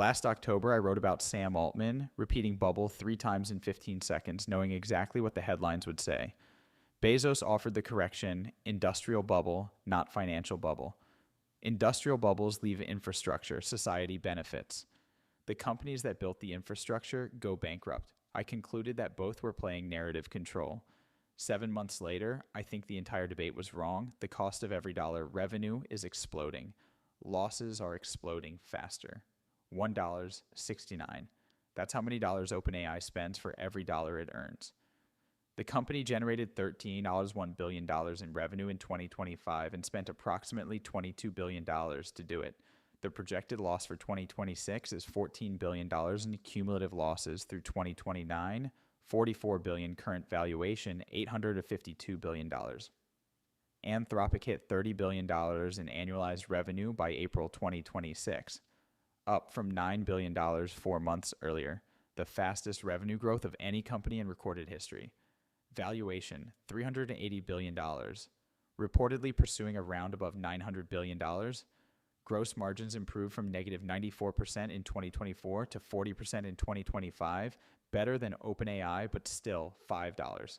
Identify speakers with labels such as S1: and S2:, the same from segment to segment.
S1: Last October, I wrote about Sam Altman repeating bubble 3 times in 15 seconds, knowing exactly what the headlines would say. Bezos offered the correction: industrial bubble, not financial bubble. Industrial bubbles leave infrastructure, society benefits. The companies that built the infrastructure go bankrupt. I concluded that both were playing narrative control. 7 months later, I think the entire debate was wrong. The cost of every dollar revenue is exploding. Losses are exploding faster. $1.69. That's how many dollars OpenAI spends for every dollar it earns. The company generated $13.1 billion in revenue in 2025 and spent approximately $22 billion to do it. The projected loss for 2026 is $14 billion in cumulative losses through 2029, $44 billion current valuation, $852 billion. Anthropic hit $30 billion in annualized revenue by April 2026, up from $9 billion 4 months earlier, the fastest revenue growth of any company in recorded history. Valuation, $380 billion, reportedly pursuing a round above $900 billion. Gross margins improved from negative 94% in 2024 to 40% in 2025, better than OpenAI, but still $5.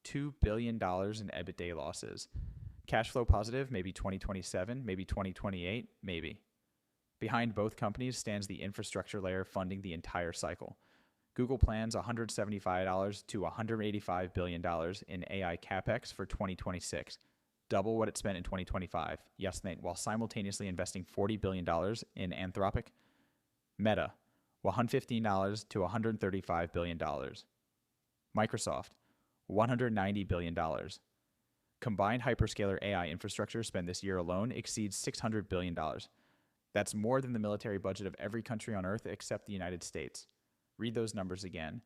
S1: $2 billion in EBITDA losses. Cash flow positive, maybe 2027, maybe 2028, maybe. Behind both companies stands the infrastructure layer funding the entire cycle. Google plans $175 to $185 billion in AI capex for 2026, double what it spent in 2025. Yes, Nate, while simultaneously investing $40 billion in Anthropic. Meta, $115 to $135 billion. Microsoft, $190 billion. Combined hyperscaler AI infrastructure spend this year alone exceeds $600 billion. That's more than the military budget of every country on Earth except the United States. Read those numbers again.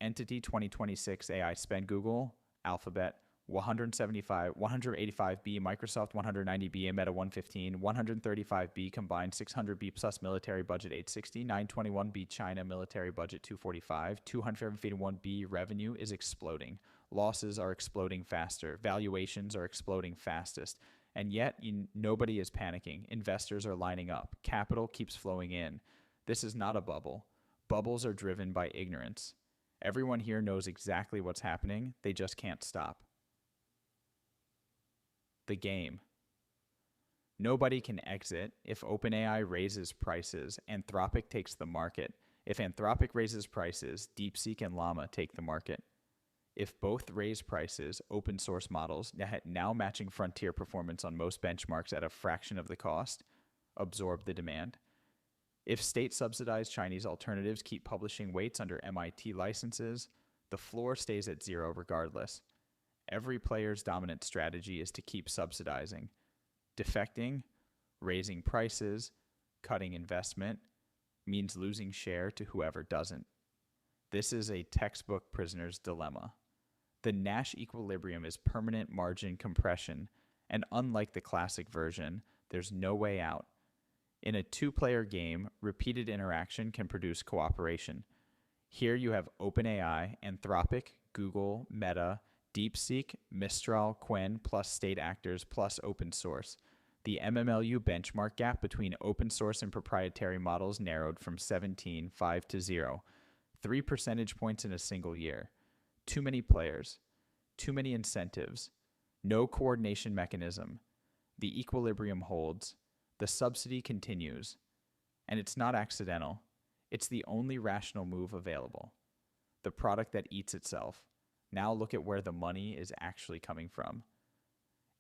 S1: Entity 2026 AI spend: Google, Alphabet, 185B, Microsoft 190B, Meta 115, 135B combined 600B plus military budget 860, 921B China military budget 245, 251B revenue is exploding. Losses are exploding faster. Valuations are exploding fastest. And yet, nobody is panicking. Investors are lining up. Capital keeps flowing in. This is not a bubble. Bubbles are driven by ignorance. Everyone here knows exactly what's happening. They just can't stop. The game. Nobody can exit. If OpenAI raises prices, Anthropic takes the market. If Anthropic raises prices, DeepSeek and Llama take the market. If both raise prices, open source models, now matching frontier performance on most benchmarks at a fraction of the cost, absorb the demand. If state-subsidized Chinese alternatives keep publishing weights under MIT licenses, the floor stays at zero regardless. Every player's dominant strategy is to keep subsidizing. Defecting, raising prices, cutting investment, means losing share to whoever doesn't. This is a textbook prisoner's dilemma. The Nash equilibrium is permanent margin compression, and unlike the classic version, there's no way out. In a two-player game, repeated interaction can produce cooperation. Here you have OpenAI, Anthropic, Google, Meta, DeepSeek, Mistral, Qwen, plus state actors, plus open source. The MMLU benchmark gap between open source and proprietary models narrowed from 17.5 to 0. 3 percentage points in a single year. Too many players. Too many incentives. No coordination mechanism. The equilibrium holds. The subsidy continues. And it's not accidental. It's the only rational move available. The product that eats itself. Now look at where the money is actually coming from.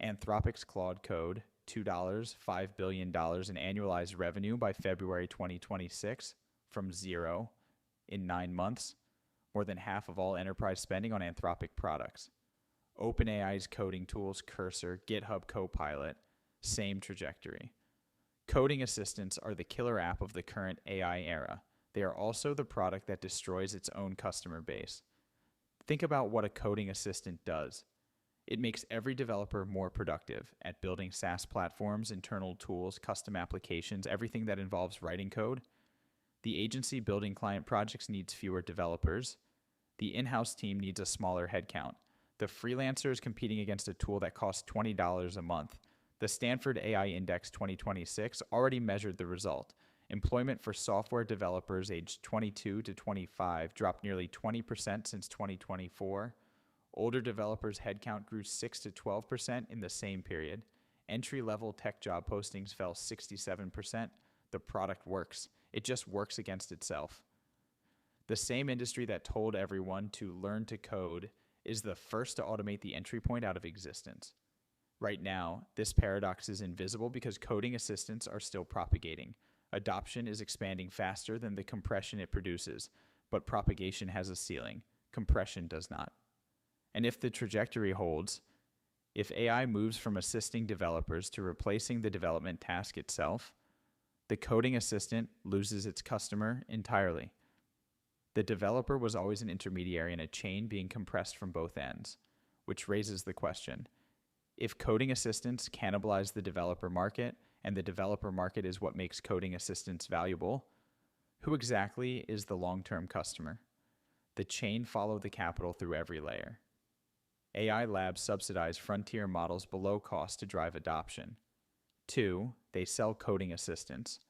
S1: Anthropic's Claude Code, $2, $5 billion in annualized revenue by February 2026, from zero in 9 months. More than half of all enterprise spending on Anthropic products. OpenAI's coding tools, Cursor, GitHub Copilot, same trajectory. Coding assistants are the killer app of the current AI era. They are also the product that destroys its own customer base. Think about what a coding assistant does. It makes every developer more productive at building SaaS platforms, internal tools, custom applications, everything that involves writing code. The agency building client projects needs fewer developers. The in-house team needs a smaller headcount. The freelancer is competing against a tool that costs $20 a month. The Stanford AI Index 2026 already measured the result. Employment for software developers aged 22 to 25 dropped nearly 20% since 2024. Older developers' headcount grew 6 to 12% in the same period. Entry-level tech job postings fell 67%. The product works. It just works against itself. The same industry that told everyone to learn to code is the first to automate the entry point out of existence. Right now, this paradox is invisible because coding assistants are still propagating. Adoption is expanding faster than the compression it produces, but propagation has a ceiling. Compression does not. And if the trajectory holds, if AI moves from assisting developers to replacing the development task itself, the coding assistant loses its customer entirely. The developer was always an intermediary in a chain being compressed from both ends, which raises the question, if coding assistants cannibalize the developer market, and the developer market is what makes coding assistants valuable, who exactly is the long-term customer? The chain followed the capital through every layer. AI labs subsidize frontier models below cost to drive adoption. 2, they sell coding assistants,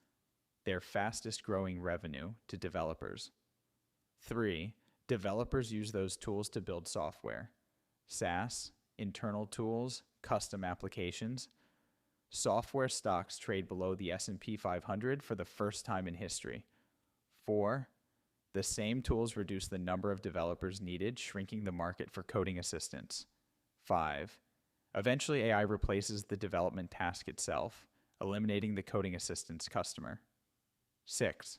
S1: their fastest growing revenue, to developers. 3, developers use those tools to build software. SaaS, internal tools, custom applications. Software stocks trade below the S&P 500 for the first time in history. 4, the same tools reduce the number of developers needed, shrinking the market for coding assistants. 5, eventually AI replaces the development task itself, eliminating the coding assistant's customer. 6,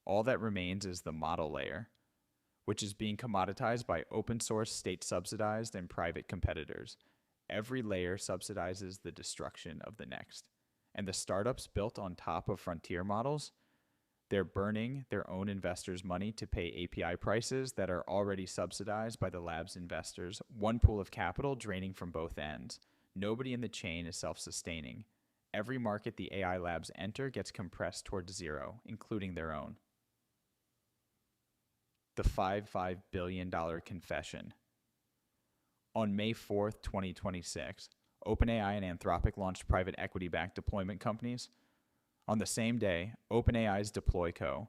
S1: all that remains is the model layer, which is being commoditized by open source, state subsidized, and private competitors. Every layer subsidizes the destruction of the next. And the startups built on top of frontier models, they're burning their own investors' money to pay API prices that are already subsidized by the lab's investors, one pool of capital draining from both ends. Nobody in the chain is self-sustaining. Every market the AI labs enter gets compressed towards zero, including their own. The $5 billion confession. On May 4th, 2026, OpenAI and Anthropic launched private equity-backed deployment companies. On the same day, OpenAI's DeployCo,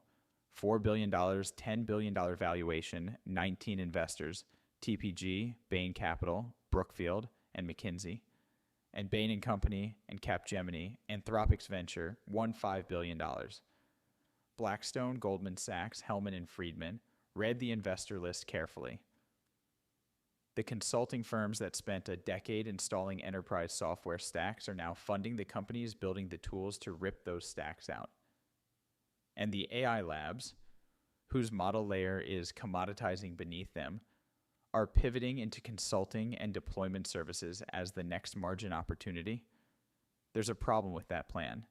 S1: $4 billion, $10 billion valuation, 19 investors, TPG, Bain Capital, Brookfield, and McKinsey, and Bain & Company and Capgemini, Anthropic's venture, won $5 billion. Blackstone, Goldman Sachs, Hellman and Friedman read the investor list carefully. The consulting firms that spent a decade installing enterprise software stacks are now funding the companies building the tools to rip those stacks out. And the AI labs, whose model layer is commoditizing beneath them, are pivoting into consulting and deployment services as the next margin opportunity. There's a problem with that plan.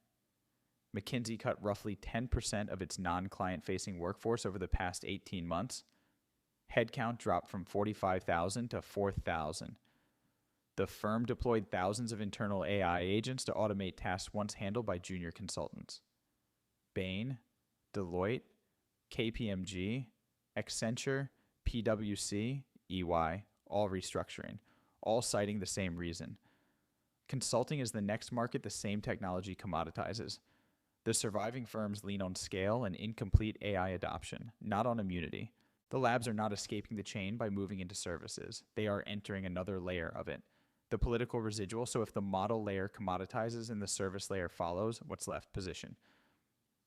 S1: McKinsey cut roughly 10% of its non-client-facing workforce over the past 18 months. Headcount dropped from 45,000 to 4,000. The firm deployed thousands of internal AI agents to automate tasks once handled by junior consultants. Bain, Deloitte, KPMG, Accenture, PwC, EY, all restructuring, all citing the same reason. Consulting is the next market the same technology commoditizes. The surviving firms lean on scale and incomplete AI adoption, not on immunity. The labs are not escaping the chain by moving into services. They are entering another layer of it, the political residual. So if the model layer commoditizes and the service layer follows, what's left? Position.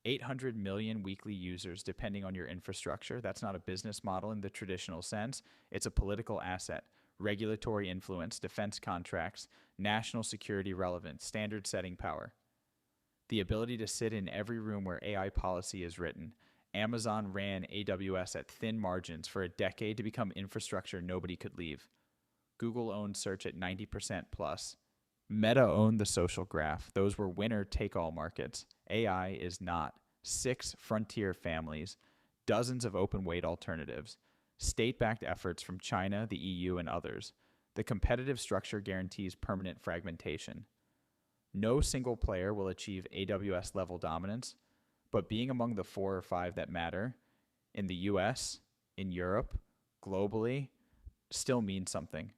S1: 800 million weekly users depending on your infrastructure. That's not a business model in the traditional sense. It's a political asset, regulatory influence, defense contracts, national security relevance, standard setting power. The ability to sit in every room where AI policy is written. Amazon ran AWS at thin margins for a decade to become infrastructure nobody could leave. Google owned search at 90% plus. Meta owned the social graph. Those were winner-take-all markets. AI is not. 6 frontier families, dozens of open-weight alternatives, state-backed efforts from China, the EU, and others. The competitive structure guarantees permanent fragmentation. No single player will achieve AWS-level dominance, but being among the 4 or 5 that matter in the US, in Europe, globally, still means something.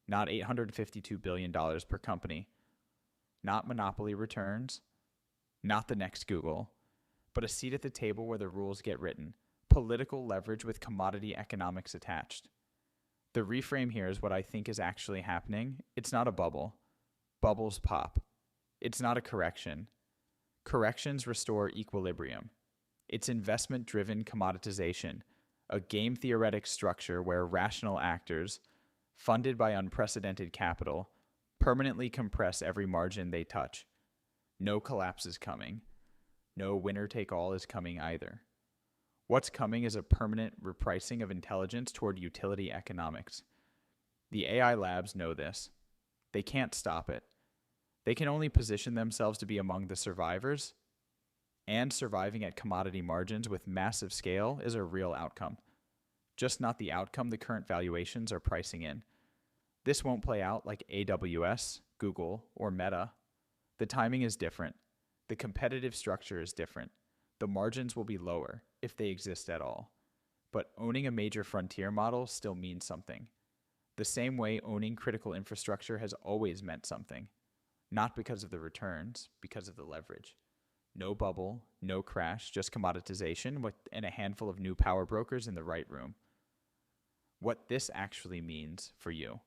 S1: Not $852 billion per company. Not monopoly returns. Not the next Google. but a seat at the table where the rules get written. Political leverage with commodity economics attached. The reframe here is what I think is actually happening. It's not a bubble. Bubbles pop. It's not a correction. Corrections restore equilibrium. It's investment-driven commoditization, a game theoretic structure where rational actors, funded by unprecedented capital, permanently compress every margin they touch. No collapse is coming. No winner-take-all is coming either. What's coming is a permanent repricing of intelligence toward utility economics. The AI labs know this. They can't stop it. They can only position themselves to be among the survivors, and surviving at commodity margins with massive scale is a real outcome. Just not the outcome the current valuations are pricing in. This won't play out like AWS, Google, or Meta. The timing is different. The competitive structure is different. The margins will be lower, if they exist at all. But owning a major frontier model still means something. The same way owning critical infrastructure has always meant something. Not because of the returns, because of the leverage. No bubble, no crash, just commoditization and a handful of new power brokers in the right room. What this actually means for you.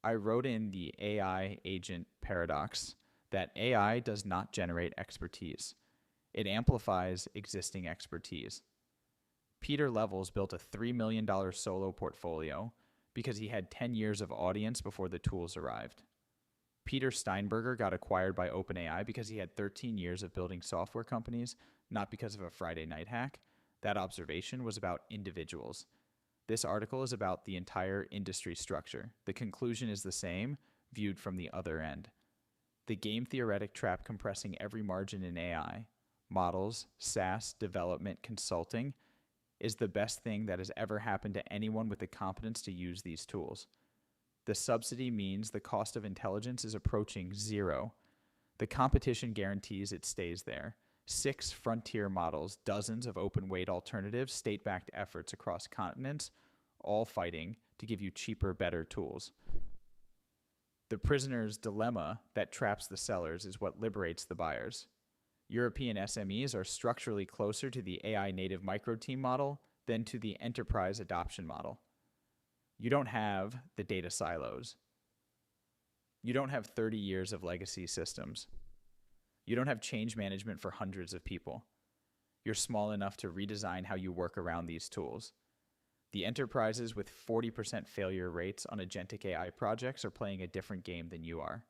S1: I wrote in the AI agent paradox that AI does not generate expertise. It amplifies existing expertise. Peter Levels built a $3 million solo portfolio because he had 10 years of audience before the tools arrived. Peter Steinberger got acquired by OpenAI because he had 13 years of building software companies, not because of a Friday night hack. That observation was about individuals. This article is about the entire industry structure. The conclusion is the same, viewed from the other end. The game theoretic trap compressing every margin in AI, models, SaaS, development, consulting, is the best thing that has ever happened to anyone with the competence to use these tools. The subsidy means the cost of intelligence is approaching zero. The competition guarantees it stays there. 6 frontier models, dozens of open-weight alternatives, state-backed efforts across continents, all fighting to give you cheaper, better tools. The prisoner's dilemma that traps the sellers is what liberates the buyers. European SMEs are structurally closer to the AI native micro-team model than to the enterprise adoption model. You don't have the data silos. You don't have 30 years of legacy systems. You don't have change management for hundreds of people. You're small enough to redesign how you work around these tools. The enterprises with 40% failure rates on agentic AI projects are playing a different game than you are.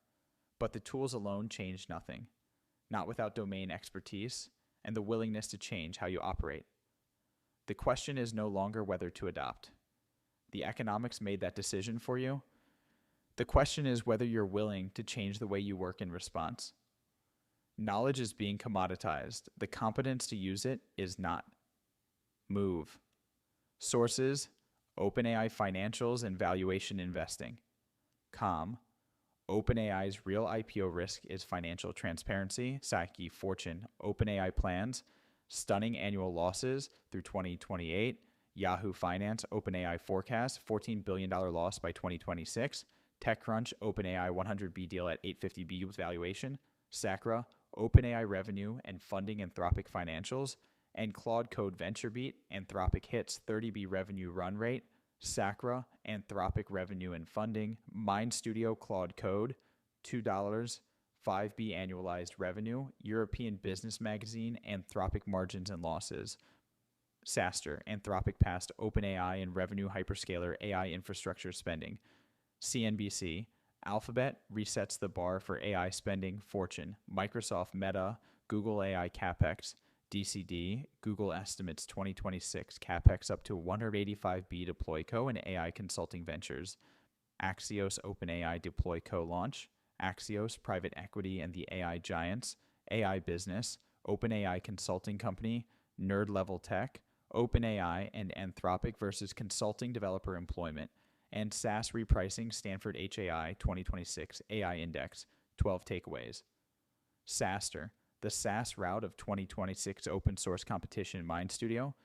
S1: But the tools alone change nothing, not without domain expertise and the willingness to change how you operate. The question is no longer whether to adopt. The economics made that decision for you. The question is whether you're willing to change the way you work in response. Knowledge is being commoditized. The competence to use it is not. Move. Sources: OpenAI Financials and Valuation Investing. OpenAI's real IPO risk is financial transparency. Saki Fortune. OpenAI plans stunning annual losses through 2028. Yahoo Finance, OpenAI forecast, $14 billion loss by 2026. TechCrunch, OpenAI 100B deal at 850B valuation. Sacra, OpenAI revenue and funding Anthropic financials. And Claude Code VentureBeat, Anthropic hits 30B revenue run rate. Sacra, Anthropic revenue and funding. Mind Studio, Claude Code, $2, 5B annualized revenue. European Business Magazine, Anthropic margins and losses. SaaStr, Anthropic past OpenAI and revenue hyperscaler AI infrastructure spending. CNBC, Alphabet resets the bar for AI spending. Fortune, Microsoft, Meta, Google AI CapEx. DCD, Google estimates 2026 CapEx up to 185B deploy co and AI consulting ventures. Axios OpenAI deploy co launch. Axios, private equity and the AI giants. AI business, OpenAI consulting company. Nerd level tech. OpenAI and Anthropic versus consulting developer employment. And SaaS repricing Stanford HAI 2026 AI Index, 12 takeaways. SaaStr, the SaaS route of 2026 open source competition Mind Studio.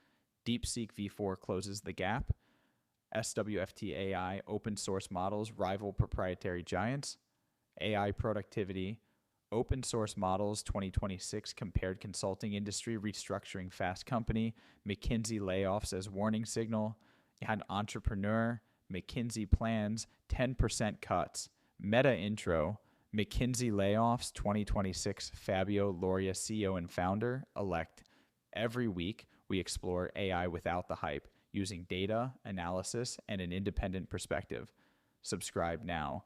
S1: DeepSeek V4 closes the gap. SWFT AI open source models rival proprietary giants. AI productivity. Open source models 2026 compared consulting industry restructuring fast company, McKinsey layoffs as warning signal. You had entrepreneur, McKinsey plans 10% cuts. Meta intro, McKinsey layoffs 2026 Fabio Loria CEO and founder elect. Every week we explore AI without the hype using data, analysis, and an independent perspective. Subscribe now.